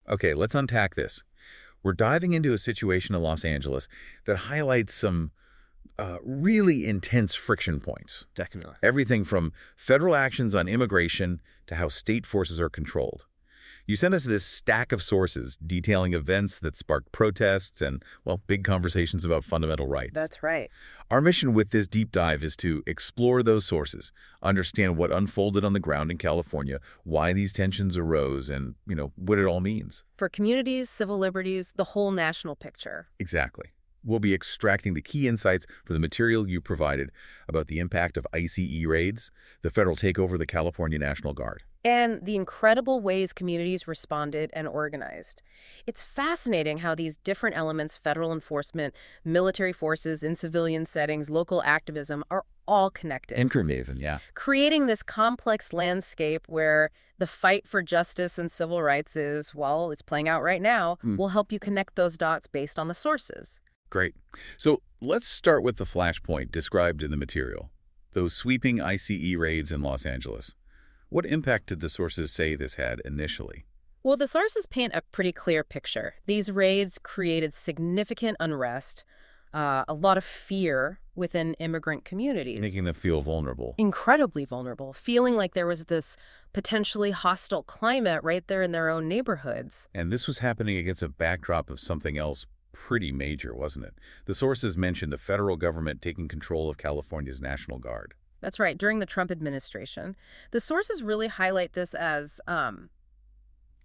Okay, let's unpack this. We're diving into a situation in Los Angeles that highlights some really intense friction points. Definitely. Everything from federal actions on immigration to how state forces are controlled. You sent us this stack of sources detailing events that sparked protests and, well, big conversations about fundamental rights. That's right. Our mission with this deep dive is to explore those sources, understand what unfolded on the ground in California, why these tensions arose, and, what it all means. For communities, civil liberties, the whole national picture. Exactly. We'll be extracting the key insights for the material you provided about the impact of ICE raids, the federal takeover of the California National Guard. And the incredible ways communities responded and organized. It's fascinating how these different elements, federal enforcement, military forces in civilian settings, local activism, are all connected. Interweaving, yeah. Creating this complex landscape where the fight for justice and civil rights is, well, it's playing out right now, will help you connect those dots based on the sources. Great. So let's start with the flashpoint described in the material, those sweeping ICE raids in Los Angeles. What impact did the sources say this had initially? Well, the sources paint a pretty clear picture. These raids created significant unrest, a lot of fear within immigrant communities. Making them feel vulnerable. Incredibly vulnerable, feeling like there was this potentially hostile climate right there in their own neighborhoods. And this was happening against a backdrop of something else pretty major, wasn't it? The sources mentioned the federal government taking control of California's National Guard. That's right, during the Trump administration. The sources really highlight this as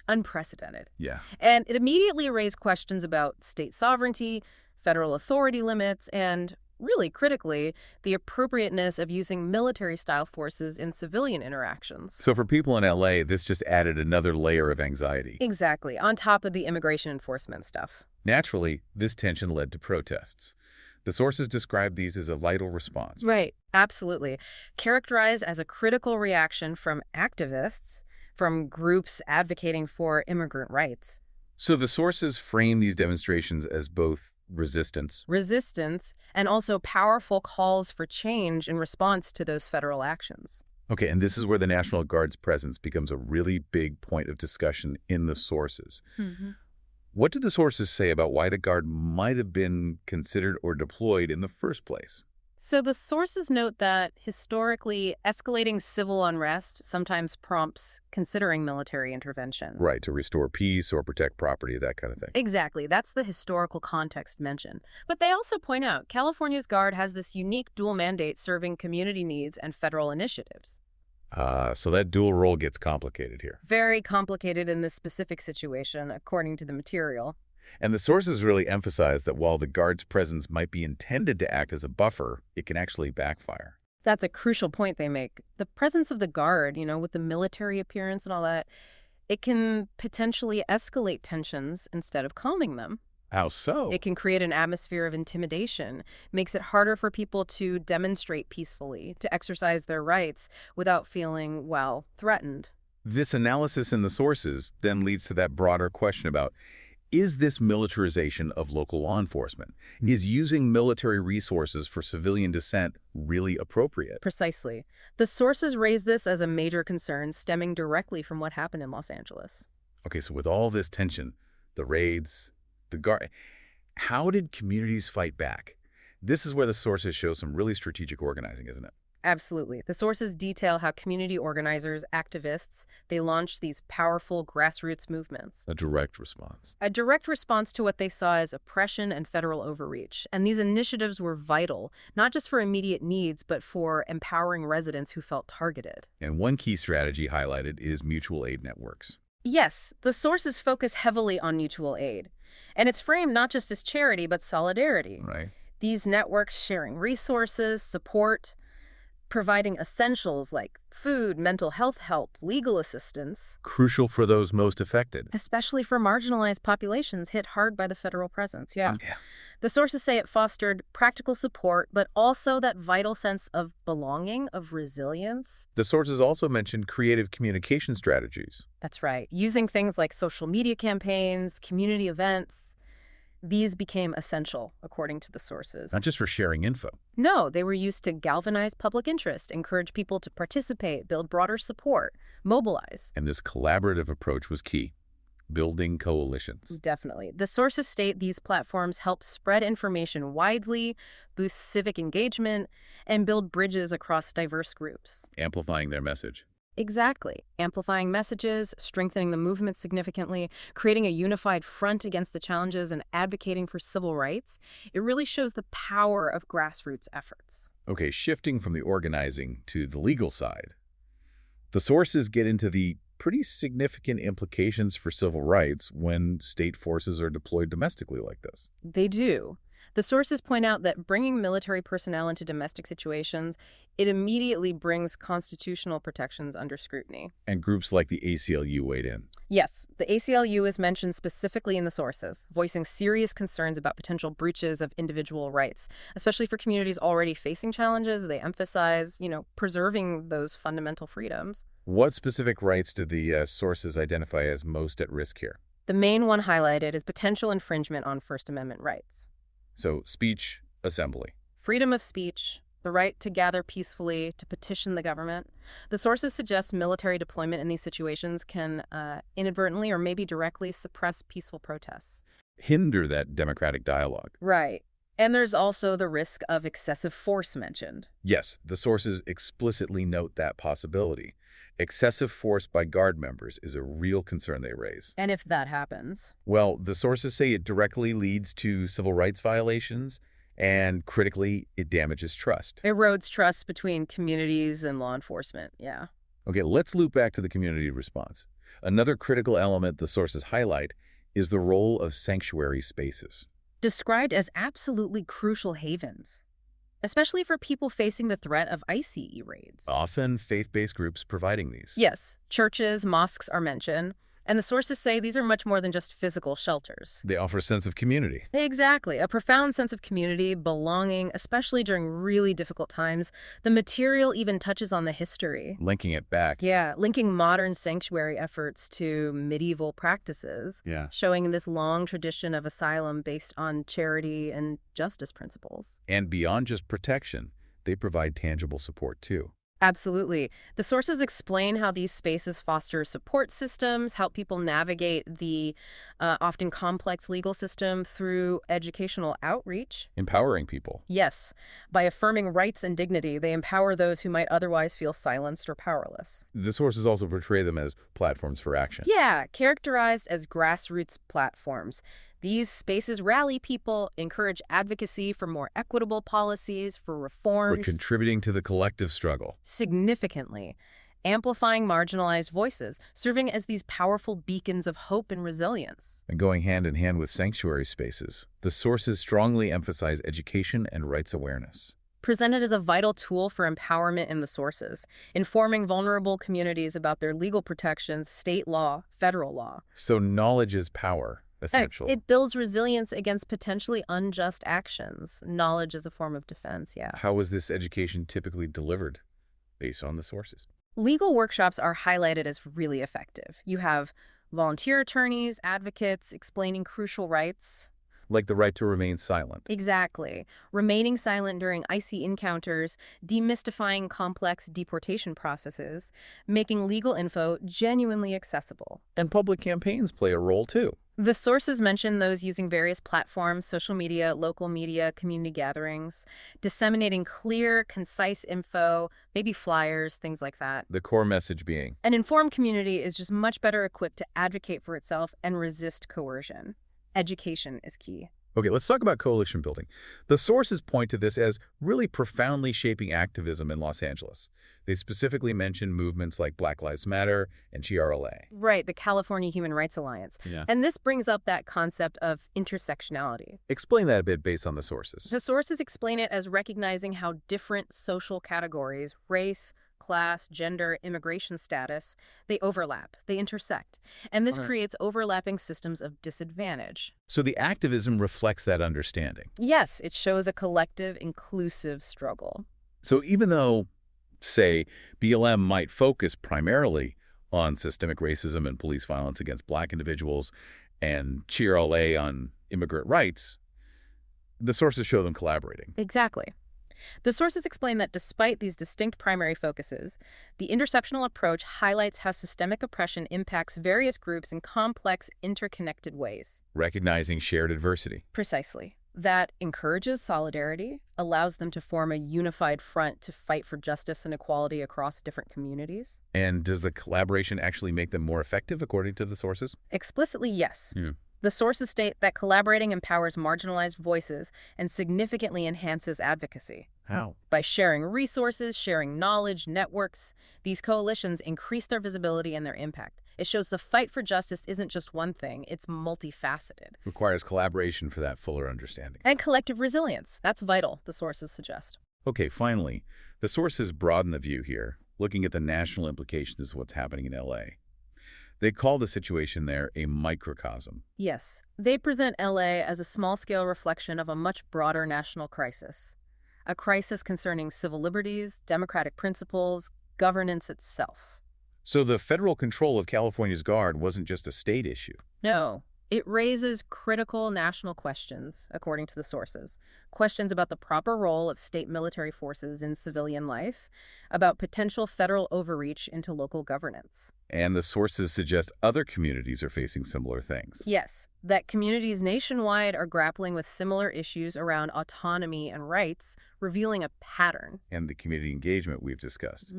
unprecedented. Yeah. And it immediately raised questions about state sovereignty, federal authority limits, and really critically, the appropriateness of using military-style forces in civilian interactions. So for people in LA, this just added another layer of anxiety. Exactly, on top of the immigration enforcement stuff. Naturally, this tension led to protests. The sources described these as a vital response. Right, absolutely. Characterized as a critical reaction from activists, from groups advocating for immigrant rights. So the sources frame these demonstrations as both resistance, and also powerful calls for change in response to those federal actions. Okay, and this is where the National Guard's presence becomes a really big point of discussion in the sources. What did the sources say about why the Guard might have been considered or deployed in the first place? So the sources note that historically, escalating civil unrest sometimes prompts considering military intervention. Right, to restore peace or protect property, that kind of thing. Exactly. That's the historical context mentioned. But they also point out California's Guard has this unique dual mandate serving community needs and federal initiatives. So that dual role gets complicated here. Very complicated in this specific situation, according to the material. And the sources really emphasize that while the Guard's presence might be intended to act as a buffer, it can actually backfire. That's a crucial point they make. The presence of the Guard, with the military appearance and all that, it can potentially escalate tensions instead of calming them. How so? It can create an atmosphere of intimidation, makes it harder for people to demonstrate peacefully, to exercise their rights without feeling, threatened. This analysis in the sources then leads to that broader question about, is this militarization of local law enforcement? Is using military resources for civilian dissent really appropriate? Precisely. The sources raise this as a major concern stemming directly from what happened in Los Angeles. Okay, so with all this tension, the raids, the Guard, how did communities fight back? This is where the sources show some really strategic organizing, isn't it? Absolutely. The sources detail how community organizers, activists, they launched these powerful grassroots movements. A direct response. A direct response to what they saw as oppression and federal overreach. And these initiatives were vital, not just for immediate needs, but for empowering residents who felt targeted. And one key strategy highlighted is mutual aid networks. Yes, the sources focus heavily on mutual aid. And it's framed not just as charity, but solidarity. Right. These networks sharing resources, support, providing essentials like food, mental health help, legal assistance. Crucial for those most affected. Especially for marginalized populations hit hard by the federal presence, yeah. The sources say it fostered practical support, but also that vital sense of belonging, of resilience. The sources also mentioned creative communication strategies. That's right. Using things like social media campaigns, community events. These became essential, according to the sources. Not just for sharing info. No, they were used to galvanize public interest, encourage people to participate, build broader support, mobilize. And this collaborative approach was key. building coalitions. Definitely. The sources state these platforms help spread information widely, boost civic engagement, and build bridges across diverse groups. Amplifying their message. Exactly. Amplifying messages, strengthening the movement significantly, creating a unified front against the challenges, and advocating for civil rights. It really shows the power of grassroots efforts. Okay, shifting from the organizing to the legal side. The sources get into the pretty significant implications for civil rights when state forces are deployed domestically like this. They do. The sources point out that bringing military personnel into domestic situations, it immediately brings constitutional protections under scrutiny. And groups like the ACLU weighed in. Yes, the ACLU is mentioned specifically in the sources, voicing serious concerns about potential breaches of individual rights, especially for communities already facing challenges. They emphasize, preserving those fundamental freedoms. What specific rights do the sources identify as most at risk here? The main one highlighted is potential infringement on First Amendment rights. So speech, assembly. Freedom of speech, the right to gather peacefully, to petition the government. The sources suggest military deployment in these situations can inadvertently or maybe directly suppress peaceful protests. Hinder that democratic dialogue. Right. And there's also the risk of excessive force mentioned. Yes, the sources explicitly note that possibility. Excessive force by Guard members is a real concern they raise. And if that happens? Well, the sources say it directly leads to civil rights violations, and critically, it damages trust. Erodes trust between communities and law enforcement, yeah. Okay, let's loop back to the community response. Another critical element the sources highlight is the role of sanctuary spaces. Described as absolutely crucial havens, especially for people facing the threat of ICE raids. Often faith-based groups providing these. Yes, churches, mosques are mentioned, and the sources say these are much more than just physical shelters. They offer a sense of community. Exactly, a profound sense of community, belonging, especially during really difficult times. The material even touches on the history. Linking it back. Yeah, linking modern sanctuary efforts to medieval practices. Yeah. Showing this long tradition of asylum based on charity and justice principles. And beyond just protection, they provide tangible support too. Absolutely. The sources explain how these spaces foster support systems, help people navigate the often complex legal system through educational outreach. Empowering people. Yes. By affirming rights and dignity, they empower those who might otherwise feel silenced or powerless. The sources also portray them as platforms for action. Yeah, characterized as grassroots platforms. These spaces rally people, encourage advocacy for more equitable policies, for reforms. We're contributing to the collective struggle. Significantly, amplifying marginalized voices, serving as these powerful beacons of hope and resilience. And going hand in hand with sanctuary spaces, the sources strongly emphasize education and rights awareness. Presented as a vital tool for empowerment in the sources, informing vulnerable communities about their legal protections, state law, federal law. So knowledge is power. Essential. It builds resilience against potentially unjust actions. Knowledge is a form of defense, yeah. How is this education typically delivered based on the sources? Legal workshops are highlighted as really effective. You have volunteer attorneys, advocates explaining crucial rights. Like the right to remain silent. Exactly. Remaining silent during icy encounters, demystifying complex deportation processes, making legal info genuinely accessible. And public campaigns play a role too. The sources mention those using various platforms, social media, local media, community gatherings, disseminating clear, concise info, maybe flyers, things like that. The core message being? An informed community is just much better equipped to advocate for itself and resist coercion. Education is key. Okay, let's talk about coalition building. The sources point to this as really profoundly shaping activism in Los Angeles. They specifically mention movements like Black Lives Matter and GRLA. Right, the California Human Rights Alliance. Yeah. And this brings up that concept of intersectionality. Explain that a bit based on the sources. The sources explain it as recognizing how different social categories, race, class, gender, immigration status, they overlap, they intersect. And this creates overlapping systems of disadvantage. So the activism reflects that understanding. Yes, it shows a collective, inclusive struggle. So even though, say, BLM might focus primarily on systemic racism and police violence against Black individuals and GRLA on immigrant rights, the sources show them collaborating. Exactly. The sources explain that despite these distinct primary focuses, the intersectional approach highlights how systemic oppression impacts various groups in complex, interconnected ways. Recognizing shared adversity. Precisely. That encourages solidarity, allows them to form a unified front to fight for justice and equality across different communities. And does the collaboration actually make them more effective, according to the sources? Explicitly, yes. Yeah. The sources state that collaborating empowers marginalized voices and significantly enhances advocacy. How? By sharing resources, sharing knowledge, networks, these coalitions increase their visibility and their impact. It shows the fight for justice isn't just one thing, it's multifaceted. Requires collaboration for that fuller understanding. And collective resilience. That's vital, the sources suggest. Okay, finally, the sources broaden the view here, looking at the national implications of what's happening in L.A. They call the situation there a microcosm. Yes, they present LA as a small-scale reflection of a much broader national crisis. A crisis concerning civil liberties, democratic principles, governance itself. So the federal control of California's Guard wasn't just a state issue. No, it raises critical national questions, according to the sources. Questions about the proper role of state military forces in civilian life, about potential federal overreach into local governance. And the sources suggest other communities are facing similar things. Yes, that communities nationwide are grappling with similar issues around autonomy and rights, revealing a pattern. And the community engagement we've discussed.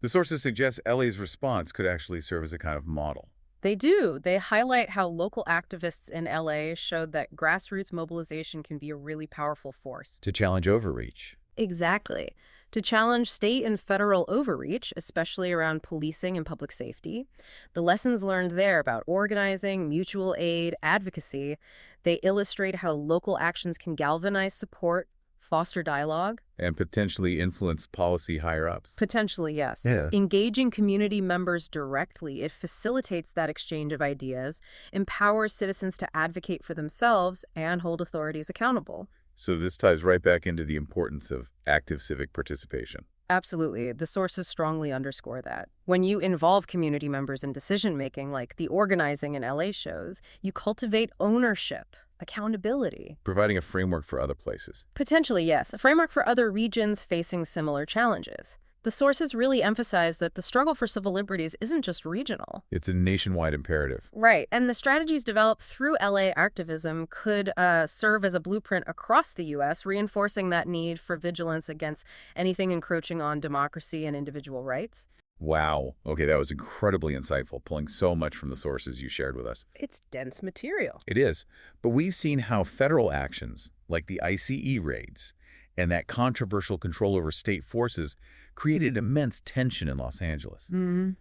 The sources suggest LA's response could actually serve as a kind of model. They do. They highlight how local activists in LA showed that grassroots mobilization can be a really powerful force. To challenge overreach. Exactly. To challenge state and federal overreach, especially around policing and public safety. The lessons learned there about organizing, mutual aid, advocacy, they illustrate how local actions can galvanize support, foster dialogue. And potentially influence policy higher-ups. Potentially, yes. Yeah. Engaging community members directly, it facilitates that exchange of ideas, empowers citizens to advocate for themselves, and hold authorities accountable. So this ties right back into the importance of active civic participation. Absolutely. The sources strongly underscore that. When you involve community members in decision-making, like the organizing in LA shows, you cultivate ownership, accountability. Providing a framework for other places. Potentially, yes. A framework for other regions facing similar challenges. The sources really emphasize that the struggle for civil liberties isn't just regional. It's a nationwide imperative. Right. And the strategies developed through LA activism could serve as a blueprint across the U.S., reinforcing that need for vigilance against anything encroaching on democracy and individual rights. Wow. Okay, that was incredibly insightful, pulling so much from the sources you shared with us. It's dense material. It is. But we've seen how federal actions, like the ICE raids, and that controversial control over state forces created immense tension in Los Angeles.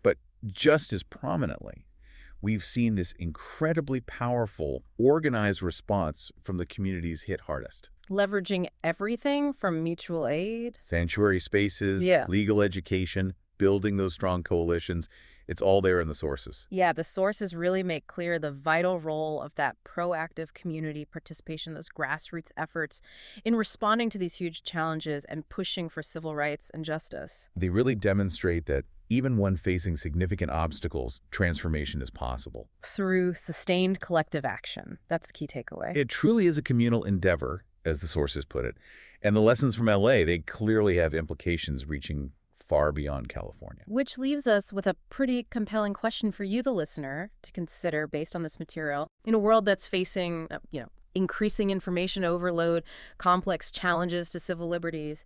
But just as prominently, we've seen this incredibly powerful, organized response from the communities hit hardest. Leveraging everything from mutual aid. Sanctuary spaces, legal education, building those strong coalitions. It's all there in the sources. Yeah, the sources really make clear the vital role of that proactive community participation, those grassroots efforts in responding to these huge challenges and pushing for civil rights and justice. They really demonstrate that even when facing significant obstacles, transformation is possible. Through sustained collective action. That's the key takeaway. It truly is a communal endeavor, as the sources put it. And the lessons from LA, they clearly have implications reaching far beyond California. Which leaves us with a pretty compelling question for you, the listener, to consider based on this material. In a world that's facing, increasing information overload, complex challenges to civil liberties,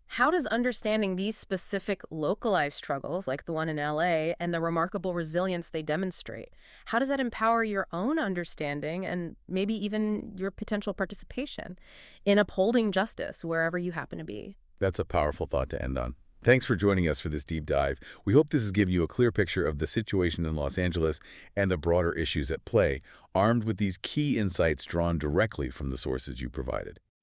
how does understanding these specific localized struggles, like the one in LA, and the remarkable resilience they demonstrate, how does that empower your own understanding and maybe even your potential participation in upholding justice wherever you happen to be? That's a powerful thought to end on. Thanks for joining us for this deep dive. We hope this has given you a clear picture of the situation in Los Angeles and the broader issues at play, armed with these key insights drawn directly from the sources you provided.